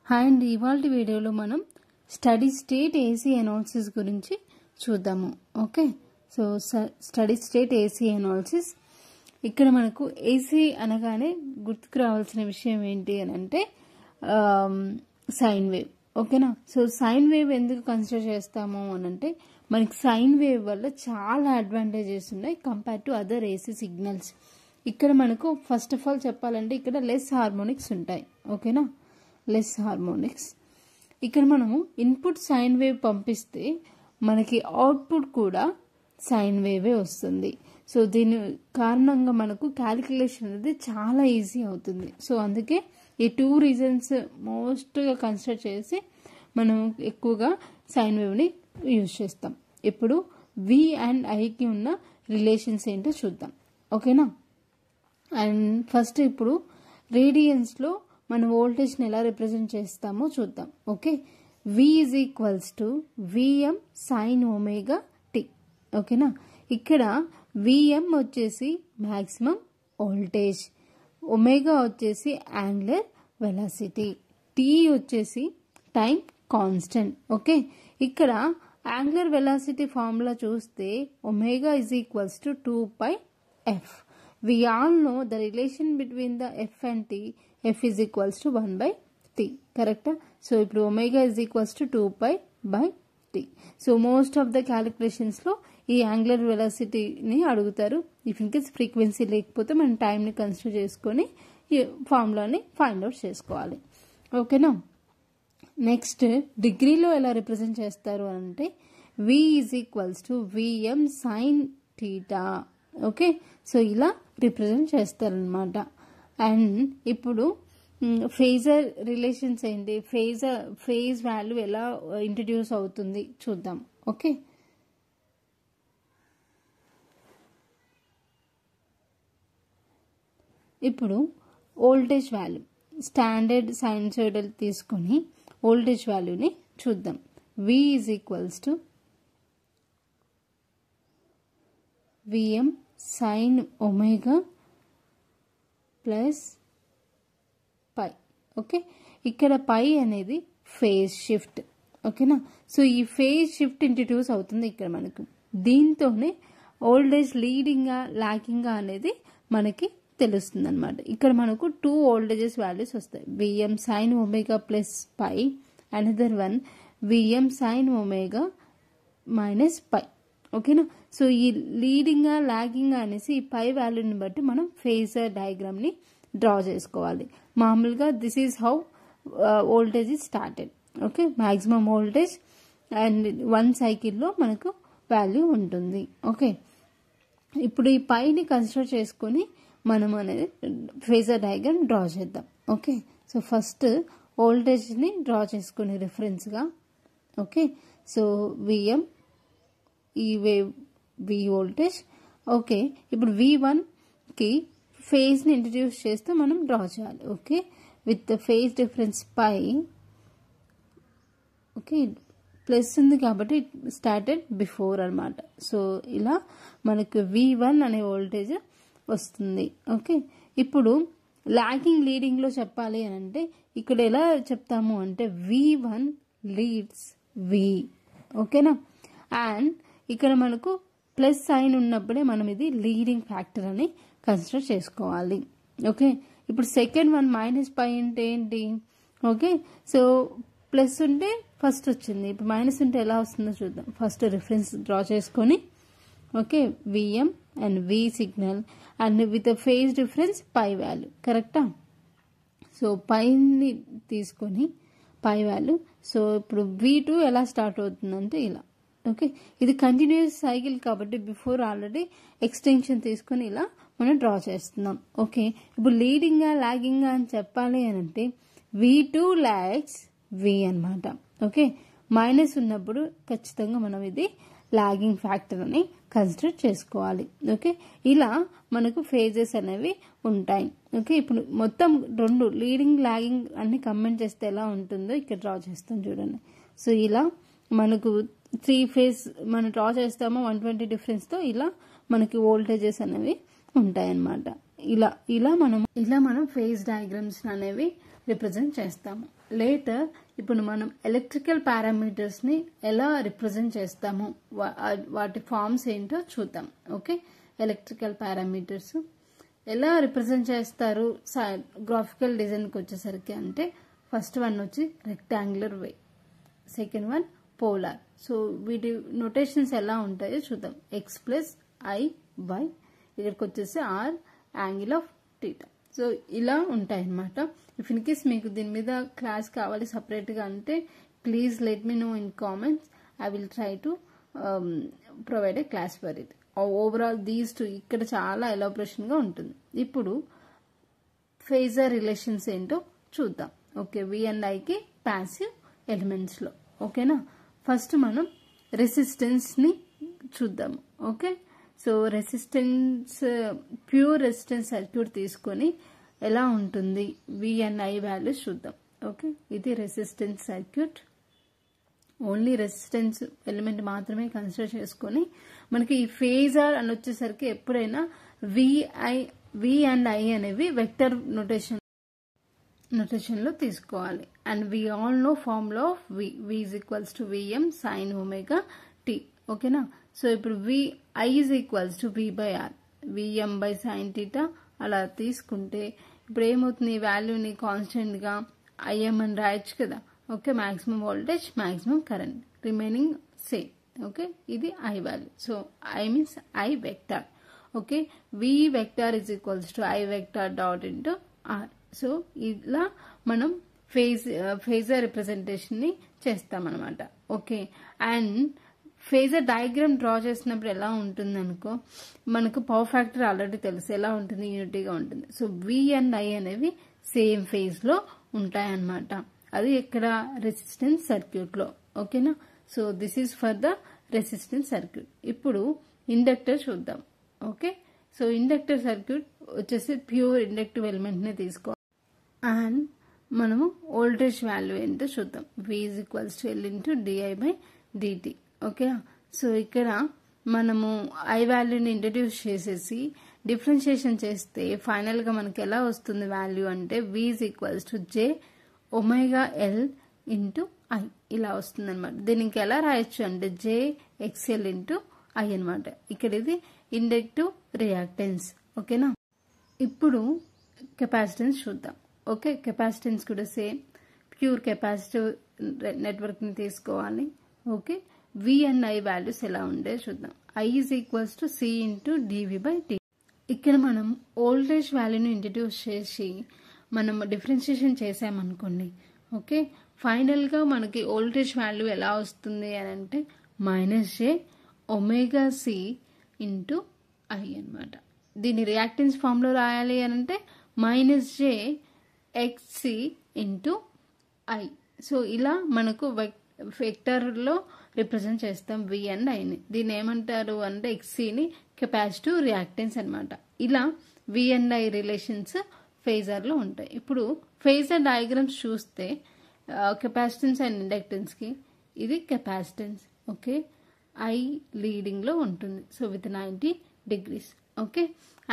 And ఇవాళ వీడియోలో మనం స్టడీ స్టేట్ ఏసీ అనాలిసిస్ గురించి చూద్దాము. Okay, so steady state AC analysis. ఇక్కడ మనకు ఏసీ అనగానే గుర్తుకు రావాల్సిన విషయం ఏంటి అని అంటే సైన్ వేవ్. ఓకేనా, సో సైన్ వేవ్ ఎందుకు కన్సిడర్ చేస్తాము అని అంటే మనకి సైన్ వేవ్ వల్ల చాలా అడ్వాంటేజెస్ ఉన్నాయి compare to other AC signals. ఇక్కడ మనకు ఫస్ట్ ఆఫ్ ఆల్ చెప్పాలంటే ఇక్కడ లెస్ హార్మోనిక్స్ ఉంటాయి. ఓకేనా, లెస్ హార్మోనిక్స్. ఇక్కడ మనము ఇన్పుట్ సైన్ వేవ్ పంపిస్తే మనకి అవుట్పుట్ కూడా సైన్ వేవే వస్తుంది. సో దీని కారణంగా మనకు క్యాలిక్యులేషన్ అనేది చాలా ఈజీ అవుతుంది. సో అందుకే ఈ టూ రీజన్స్ మోస్ట్గా కన్సిడర్ చేసి మనం ఎక్కువగా సైన్ వేవ్ని యూజ్ చేస్తాం. ఇప్పుడు వి అండ్ ఐకి ఉన్న రిలేషన్స్ ఏంటో చూద్దాం. ఓకేనా, అండ్ ఫస్ట్ ఇప్పుడు రేడియన్స్లో మన వోల్టేజ్ని ఎలా రిప్రజెంట్ చేస్తామో చూద్దాం. Okay, V is equals to VM sine omega T. ఓకేనా, ఇక్కడ విఎం వచ్చేసి మ్యాక్సిమం వోల్టేజ్, ఒమేగా వచ్చేసి యాంగులర్ వెలాసిటీ, టీ వచ్చేసి టైం కాన్స్టెంట్. ఓకే, ఇక్కడ యాంగులర్ వెలాసిటీ ఫార్ములా చూస్తే omega is equals to 2πf. We all know the relation between the f and t. F is equals to 1/t. Correct? So, ఇప్పుడు omega is equals to 2π/t. So, most of the calculations లో ఈ angular velocity ని అడుగుతారు. If in case frequency లేకపోతే మనం time ని consider చేసుకొని ఈ ఫార్ములాని ఫైండ్ అవుట్ చేసుకోవాలి. ఓకేనా, నెక్స్ట్ డిగ్రీలో ఎలా రిప్రజెంట్ చేస్తారు అంటే V is equals to Vm sin theta. Okay, so ఇలా రిప్రజెంట్ చేస్తారనమాట. అండ్ ఇప్పుడు ఫేజర్ రిలేషన్స్ ఏంటి, ఫేజ్ వాల్యూ ఎలా ఇంట్రడ్యూస్ అవుతుంది చూద్దాం. ఓకే, ఇప్పుడు వోల్టేజ్ వాల్యూ స్టాండర్డ్ సైన్సోయిడల్ తీసుకొని వోల్టేజ్ వాల్యూని చూద్దాం. V is equals to Vm sine omega plus pi. Okay, ఇక్కడ పై అనేది ఫేజ్ షిఫ్ట్. ఓకేనా, సో ఈ ఫేజ్ షిఫ్ట్ ఇంట్రడ్యూస్ అవుతుంది ఇక్కడ మనకు. దీంతోనే వోల్టేజ్ లీడింగా లాగింగా అనేది మనకి తెలుస్తుంది అనమాట. ఇక్కడ మనకు టూ వోల్టేజెస్ వాల్యూస్ వస్తాయి, Vm sine omega plus pi, another one Vm sine omega minus pi. ఓకేనా, సో ఈ లీడింగ్ లాగింగ్ అనేసి ఈ పై వాల్యూని బట్టి మనం ఫేజర్ డయాగ్రామ్ ని డ్రా చేసుకోవాలి. మామూలుగా this is how voltage is started. Okay, maximum voltage and 1 సైకిల్లో మనకు వాల్యూ ఉంటుంది. ఓకే, ఇప్పుడు ఈ పైని కన్సిడర్ చేసుకొని మనం అనేది ఫేజర్ డయాగ్రామ్ డ్రా చేద్దాం. ఓకే, సో ఫస్ట్ వోల్టేజ్ని డ్రా చేసుకుని రిఫరెన్స్గా. ఓకే, సో విఎం ఈ వేవ్ V వోల్టేజ్. ఓకే, ఇప్పుడు V1కి ఫేజ్ని ఇంట్రడ్యూస్ చేస్తూ మనం డ్రా చేయాలి. Okay, with the phase difference pi. Okay, plus ఉంది కాబట్టి స్టార్టెడ్ బిఫోర్ అనమాట. సో ఇలా మనకు V1 అనే వోల్టేజ్ వస్తుంది. ఓకే, ఇప్పుడు లాగింగ్ లీడింగ్లో చెప్పాలి అని అంటే ఇక్కడ ఎలా చెప్తాము అంటే V1 లీడ్స్ V. ఓకేనా, అండ్ ఇక్కడ మనకు ప్లస్ సైన్ ఉన్నప్పుడే మనం ఇది లీడింగ్ ఫ్యాక్టర్ అని కన్సిడర్ చేసుకోవాలి. ఓకే, ఇప్పుడు సెకండ్ వన్ మైనస్ పై అంటే ఏంటి? ఓకే, సో ప్లస్ ఉంటే ఫస్ట్ వచ్చింది, ఇప్పుడు మైనస్ ఉంటే ఎలా వస్తుందో చూద్దాం. ఫస్ట్ రిఫరెన్స్ డ్రా చేసుకొని okay VM and V signal and with phase difference pi value. కరెక్టా? సో పైని తీసుకొని పై వాల్యూ. సో ఇప్పుడు V2 ఎలా స్టార్ట్ అవుతుందంటే ఇలా. ఓకే, ఇది కంటిన్యూస్ సైకిల్ కాబట్టి బిఫోర్ ఆల్రెడీ ఎక్స్టెన్షన్ తీసుకొని ఇలా మనం డ్రా చేస్తున్నాం. ఓకే, ఇప్పుడు లీడింగా లాగింగా అని చెప్పాలి అని అంటే V2 లాగ్స్ V అనమాట. ఓకే, మైనస్ ఉన్నప్పుడు ఖచ్చితంగా మనం ఇది లాగింగ్ ఫ్యాక్టర్ అని కన్సిడర్ చేసుకోవాలి. ఓకే, ఇలా మనకు ఫేజెస్ అనేవి ఉంటాయి. ఓకే, ఇప్పుడు మొత్తం రెండు లీడింగ్ లాగింగ్ అన్ని కంబైన్ చేస్తే ఎలా ఉంటుందో ఇక్కడ డ్రా చేస్తాం చూడండి. సో ఇలా మనకు 3 ఫేజ్ మనం డ్రా చేస్తామో 120 డిఫరెన్స్తో ఇలా మనకి వోల్టేజెస్ అనేవి ఉంటాయన్నమాట. ఇలా మనం ఫేజ్ డయాగ్రామ్స్ అనేవి రిప్రజెంట్ చేస్తాము. లేటర్ ఇప్పుడు మనం ఎలక్ట్రికల్ పారామీటర్స్ని ఎలా రిప్రజెంట్ చేస్తాము, వాటి ఫార్మ్స్ ఏంటో చూద్దాం. ఓకే, ఎలక్ట్రికల్ పారామీటర్స్ ఎలా రిప్రజెంట్ చేస్తారు గ్రాఫికల్ డిజైన్కి వచ్చేసరికి అంటే ఫస్ట్ వన్ వచ్చి rectangular way, second one polar. So వీటి నోటేషన్స్ ఎలా ఉంటాయో చూద్దాం. ఎక్స్ ప్లస్ ఐ వై, ఇక్కడికి వచ్చేసి R angle of theta. So ఇలా ఉంటాయి అన్నమాట. ఇఫ్ ఇన్ కేస్ మీకు దీని మీద క్లాస్ కావాలి సపరేట్గా అంటే please let me know in comments. I will try to provide a class for it. Overall these two ఇక్కడ చాలా ఎలాబరేషన్గా ఉంటుంది. ఇప్పుడు ఫేజర్ రిలేషన్స్ ఏంటో చూద్దాం. ఓకే, వి అండ్ ఐకి ప్యాసివ్ ఎలిమెంట్స్లో. ఓకేనా, ఫస్ట్ మనం రెసిస్టెన్స్ని చూద్దాము. Okay, so resistance, pure resistance circuit తీసుకొని ఎలా ఉంటుంది వి అండ్ ఐ వాల్యూస్ చూద్దాం. ఓకే, ఇది resistance circuit, only resistance element మాత్రమే కన్సిడర్ చేసుకొని మనకి ఈ ఫేజర్ అని వచ్చేసరికి ఎప్పుడైనా వి అండ్ ఐ అనేవి వెక్టర్ నొటేషన్లో తీసుకోవాలి. And we all know formula of V is equals to VM sine omega T. ఓకేనా, సో ఇప్పుడు I is equals to V by R, VM by sine theta అలా తీసుకుంటే ఇప్పుడు ఏమవుతుంది, ఈ వాల్యూని కాన్స్టెంట్గా ఐఎం అని రాయొచ్చు కదా. Okay, maximum voltage, maximum current remaining same. Okay, ఇది I value. So I means I vector. Okay, V vector is equals to I vector dot into R. So ఇలా మనం ఫేజర్ రిప్రజెంటేషన్ని చేస్తామన్నమాట. Okay, and phasor diagram draw చేసినప్పుడు ఎలా ఉంటుంది అనుకో, మనకు పవర్ ఫ్యాక్టర్ ఆల్రెడీ తెలుసు ఎలా ఉంటుంది, యూనిటీగా ఉంటుంది. సో వి అండ్ ఐ అనేవి సేమ్ ఫేజ్లో ఉంటాయన్నమాట. అది ఇక్కడ రెసిస్టెన్స్ సర్క్యూట్లో. ఓకేనా, so this is for the resistance circuit. ఇప్పుడు ఇండక్టర్ చూద్దాం. ఓకే, సో ఇండక్టర్ సర్క్యూట్ వచ్చేసి ప్యూర్ ఇండక్టివ్ ఎలిమెంట్ని తీసుకోవాలి. అండ్ మనము వోల్టేజ్ వాల్యూ ఏంటో చూద్దాం. V is equals to L into d I by d t. Okay, so ఇక్కడ మనము ఐ వాల్యూని ఇంట్రడ్యూస్ చేసేసి డిఫరెన్షియేషన్ చేస్తే ఫైనల్గా మనకి ఎలా వస్తుంది వాల్యూ అంటే V is equals to j omega L into I ఇలా వస్తుంది అనమాట. దీనికి ఎలా రాయొచ్చు అంటే జే ఎక్స్ఎల్ ఇంటూ ఐ అనమాట. ఇక్కడ ఇది ఇండక్టివ్ రియాక్టెన్స్. ఓకేనా, ఇప్పుడు కెపాసిటెన్స్ చూద్దాం. ఓకే, కెపాసిటెన్స్ కూడా సేమ్ ప్యూర్ కెపాసిటివ్ నెట్వర్క్ని తీసుకోవాలి. Okay, V and I values ఎలా ఉండే చూద్దాం. I is equals to C into DV by D. ఇక్కడ మనం వోల్టేజ్ వాల్యూని ఇంట్రడ్యూస్ చేసి మనం డిఫరెన్షియేషన్ చేసామనుకోండి. ఓకే, ఫైనల్గా మనకి వోల్టేజ్ వాల్యూ ఎలా వస్తుంది అని అంటే minus J omega C into I అనమాట. దీన్ని రియాక్టెన్స్ ఫామ్లో రాయాలి అని అంటే minus J XC into I. So ఇలా మనకు వెక్టర్లో రిప్రజెంట్ చేస్తాం వి అండ్ ఐని. దీన్ని ఏమంటారు అంటే ఎక్స్సిని కెపాసిటివ్ రియాక్టెన్స్ అనమాట. ఇలా వి అండ్ ఐ రిలేషన్స్ ఫేజర్లో ఉంటాయి. ఇప్పుడు ఫేజర్ డయాగ్రామ్స్ చూస్తే కెపాసిటెన్స్ అండ్ ఇండక్టెన్స్కి ఇది కెపాసిటెన్స్. ఓకే, ఐ లీడింగ్లో ఉంటుంది, so with 90 degrees. Okay,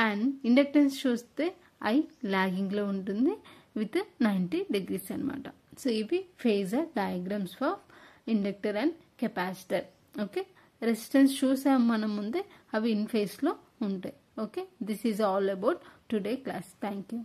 and inductance చూస్తే ఐ లాగింగ్లో ఉంటుంది విత్ 90 degrees అనమాట. సో ఇవి phasor diagrams for inductor and capacitor. Okay, resistance చూసాం మనం ముందే, అవి ఇన్ ఫేస్లో ఉంటాయి. Okay, this is all about today class. Thank you.